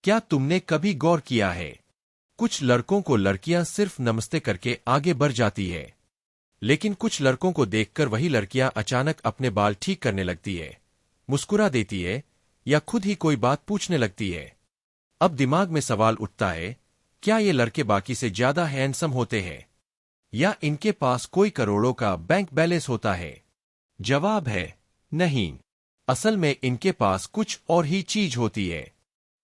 क्या तुमने कभी गौर किया है, कुछ लड़कों को लड़कियां सिर्फ नमस्ते करके आगे बढ़ जाती है, लेकिन कुछ लड़कों को देखकर वही लड़कियां अचानक अपने बाल ठीक करने लगती है, मुस्कुरा देती है या खुद ही कोई बात पूछने लगती है। अब दिमाग में सवाल उठता है, क्या ये लड़के बाकी से ज्यादा हैंडसम होते हैं या इनके पास कोई करोड़ों का बैंक बैलेंस होता है? जवाब है नहीं। असल में इनके पास कुछ और ही चीज होती है,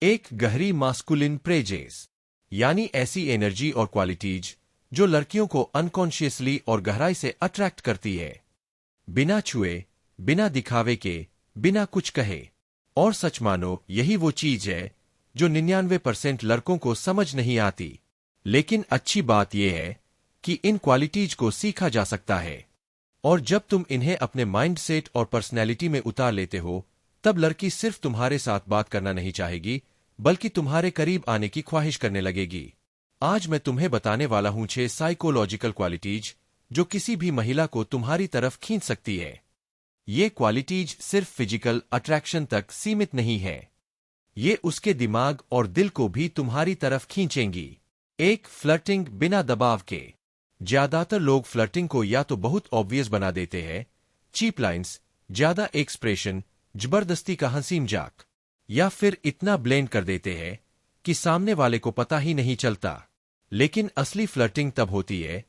एक गहरी मास्कुलिन प्रेजेस, यानी ऐसी एनर्जी और क्वालिटीज जो लड़कियों को अनकॉन्शियसली और गहराई से अट्रैक्ट करती है, बिना छुए, बिना दिखावे के, बिना कुछ कहे। और सच मानो यही वो चीज है जो 99% लड़कों को समझ नहीं आती। लेकिन अच्छी बात यह है कि इन क्वालिटीज को सीखा जा सकता है, और जब तुम इन्हें अपने माइंडसेट और पर्सनैलिटी में उतार लेते हो, तब लड़की सिर्फ तुम्हारे साथ बात करना नहीं चाहेगी, बल्कि तुम्हारे करीब आने की ख्वाहिश करने लगेगी। आज मैं तुम्हें बताने वाला हूं 6 साइकोलॉजिकल क्वालिटीज जो किसी भी महिला को तुम्हारी तरफ खींच सकती है। ये क्वालिटीज सिर्फ फिजिकल अट्रैक्शन तक सीमित नहीं है, ये उसके दिमाग और दिल को भी तुम्हारी तरफ खींचेंगी। एक, फ्लर्टिंग बिना दबाव के। ज्यादातर लोग फ्लर्टिंग को या तो बहुत ऑब्वियस बना देते हैं, चीप लाइन्स, ज्यादा एक्सप्रेशन, जबरदस्ती का हंसी मजाक, या फिर इतना ब्लेंड कर देते हैं कि सामने वाले को पता ही नहीं चलता। लेकिन असली फ्लर्टिंग तब होती है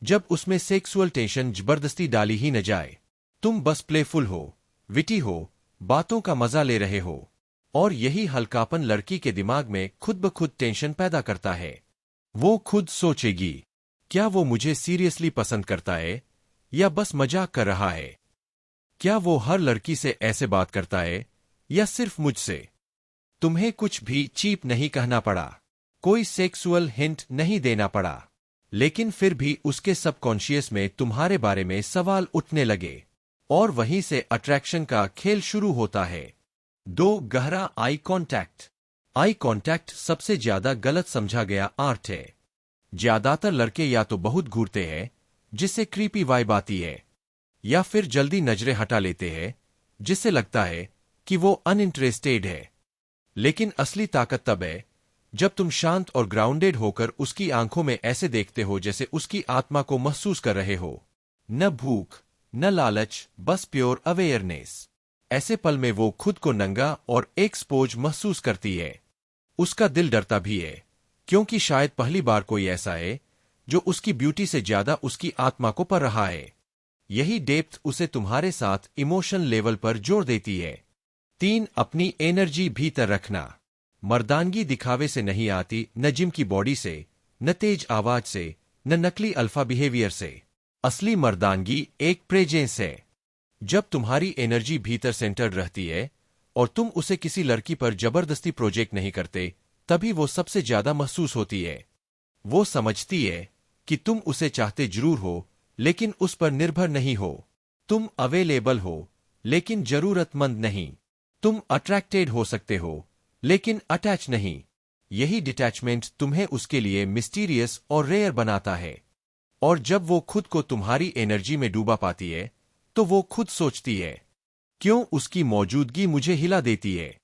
जब उसमें सेक्सुअल टेंशन जबरदस्ती डाली ही न जाए। तुम बस प्लेफुल हो, विटी हो, बातों का मजा ले रहे हो, और यही हल्कापन लड़की के दिमाग में खुद ब खुद टेंशन पैदा करता है। वो खुद सोचेगी, क्या वो मुझे सीरियसली पसंद करता है या बस मजाक कर रहा है? क्या वो हर लड़की से ऐसे बात करता है या सिर्फ मुझसे? तुम्हें कुछ भी चीप नहीं कहना पड़ा, कोई सेक्सुअल हिंट नहीं देना पड़ा, लेकिन फिर भी उसके सबकॉन्शियस में तुम्हारे बारे में सवाल उठने लगे, और वहीं से अट्रैक्शन का खेल शुरू होता है। 2, गहरा आई कांटेक्ट। आई कांटेक्ट सबसे ज्यादा गलत समझा गया आर्ट है। ज्यादातर लड़के या तो बहुत घूरते हैं, जिससे क्रीपी वाइब आती है, या फिर जल्दी नजरें हटा लेते हैं, जिससे लगता है कि वो अनइंटरेस्टेड है। लेकिन असली ताकत तब है जब तुम शांत और ग्राउंडेड होकर उसकी आंखों में ऐसे देखते हो जैसे उसकी आत्मा को महसूस कर रहे हो। न भूख, न लालच, बस प्योर अवेयरनेस। ऐसे पल में वो खुद को नंगा और एक्सपोज महसूस करती है। उसका दिल डरता भी है, क्योंकि शायद पहली बार कोई ऐसा है जो उसकी ब्यूटी से ज्यादा उसकी आत्मा को पढ़ रहा है। यही डेप्थ उसे तुम्हारे साथ इमोशन लेवल पर जोड़ देती है। 3, अपनी एनर्जी भीतर रखना। मर्दानगी दिखावे से नहीं आती, न जिम की बॉडी से, न तेज आवाज से, न नकली अल्फा बिहेवियर से। असली मर्दानगी एक प्रेजेंस है। जब तुम्हारी एनर्जी भीतर सेंटर्ड रहती है और तुम उसे किसी लड़की पर जबरदस्ती प्रोजेक्ट नहीं करते, तभी वो सबसे ज्यादा महसूस होती है। वो समझती है कि तुम उसे चाहते जरूर हो, लेकिन उस पर निर्भर नहीं हो। तुम अवेलेबल हो, लेकिन जरूरतमंद नहीं। तुम अट्रैक्टेड हो सकते हो, लेकिन अटैच नहीं। यही डिटैचमेंट तुम्हें उसके लिए मिस्टीरियस और रेयर बनाता है। और जब वो खुद को तुम्हारी एनर्जी में डूबा पाती है, तो वो खुद सोचती है, क्यों उसकी मौजूदगी मुझे हिला देती है।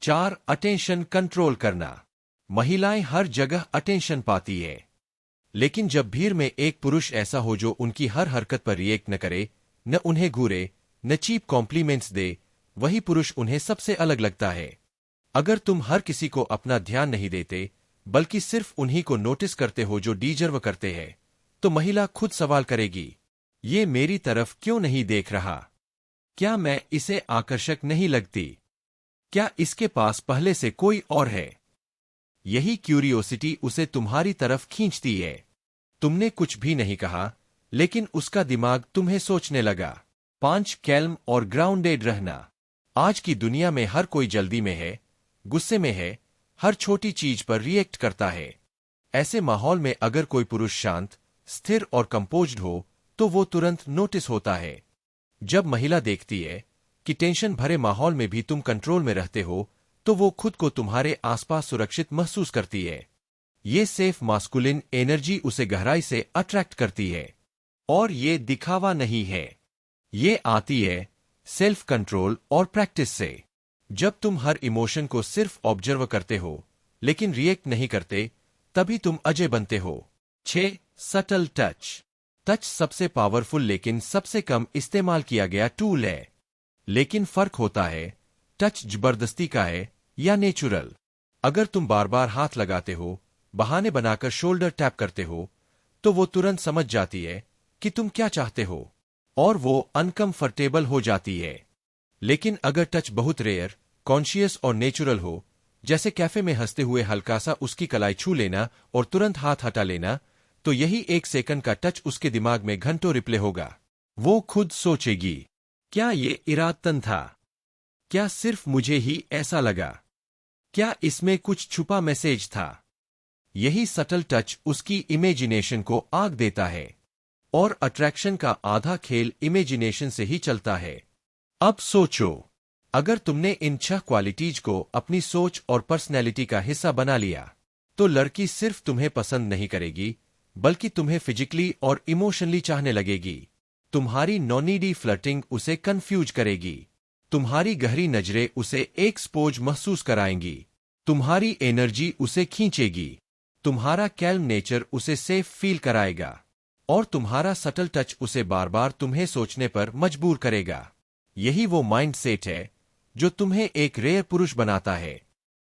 4, अटेंशन कंट्रोल करना। महिलाएं हर जगह अटेंशन पाती है, लेकिन जब भीड़ में एक पुरुष ऐसा हो जो उनकी हर हरकत पर रिएक्ट न करे, न उन्हें घूरे, न चीप कॉम्प्लीमेंट्स दे, वही पुरुष उन्हें सबसे अलग लगता है। अगर तुम हर किसी को अपना ध्यान नहीं देते, बल्कि सिर्फ उन्हीं को नोटिस करते हो जो डिजर्व करते हैं, तो महिला खुद सवाल करेगी, ये मेरी तरफ क्यों नहीं देख रहा? क्या मैं इसे आकर्षक नहीं लगती? क्या इसके पास पहले से कोई और है? यही क्यूरियोसिटी उसे तुम्हारी तरफ खींचती है। तुमने कुछ भी नहीं कहा, लेकिन उसका दिमाग तुम्हें सोचने लगा। 5, कैल्म और ग्राउंडेड रहना। आज की दुनिया में हर कोई जल्दी में है, गुस्से में है, हर छोटी चीज पर रिएक्ट करता है। ऐसे माहौल में अगर कोई पुरुष शांत, स्थिर और कंपोज्ड हो, तो वो तुरंत नोटिस होता है। जब महिला देखती है कि टेंशन भरे माहौल में भी तुम कंट्रोल में रहते हो, तो वो खुद को तुम्हारे आसपास सुरक्षित महसूस करती है। ये सेफ मास्कुलिन एनर्जी उसे गहराई से अट्रैक्ट करती है। और ये दिखावा नहीं है, ये आती है सेल्फ कंट्रोल और प्रैक्टिस से। जब तुम हर इमोशन को सिर्फ ऑब्जर्व करते हो लेकिन रिएक्ट नहीं करते, तभी तुम अजय बनते हो। 6. Subtle touch. टच सबसे पावरफुल लेकिन सबसे कम इस्तेमाल किया गया टूल है। लेकिन फर्क होता है टच जबरदस्ती का है या नेचुरल। अगर तुम बार बार हाथ लगाते हो, बहाने बनाकर शोल्डर टैप करते हो, तो वो तुरंत समझ जाती है कि तुम क्या चाहते हो और वो अनकंफर्टेबल हो जाती है। लेकिन अगर टच बहुत रेयर, कॉन्शियस और नेचुरल हो, जैसे कैफे में हंसते हुए हल्का सा उसकी कलाई छू लेना और तुरंत हाथ हटा लेना, तो यही 1 सेकंड का टच उसके दिमाग में घंटों रिप्ले होगा। वो खुद सोचेगी, क्या ये इरादतन था? क्या सिर्फ मुझे ही ऐसा लगा? क्या इसमें कुछ छुपा मैसेज था? यही सटल टच उसकी इमेजिनेशन को आग देता है। और अट्रैक्शन का आधा खेल इमेजिनेशन से ही चलता है। अब सोचो, अगर तुमने इन 6 क्वालिटीज को अपनी सोच और पर्सनैलिटी का हिस्सा बना लिया, तो लड़की सिर्फ तुम्हें पसंद नहीं करेगी, बल्कि तुम्हें फिजिकली और इमोशनली चाहने लगेगी। तुम्हारी नॉनीडी फ्लर्टिंग उसे कंफ्यूज करेगी। तुम्हारी गहरी नजरें उसे एक्सपोज महसूस कराएंगी। तुम्हारी एनर्जी उसे खींचेगी। तुम्हारा कैल्म नेचर उसे सेफ फील कराएगा। और तुम्हारा सटल टच उसे बार बार तुम्हें सोचने पर मजबूर करेगा। यही वो माइंड सेट है जो तुम्हें एक रेयर पुरुष बनाता है।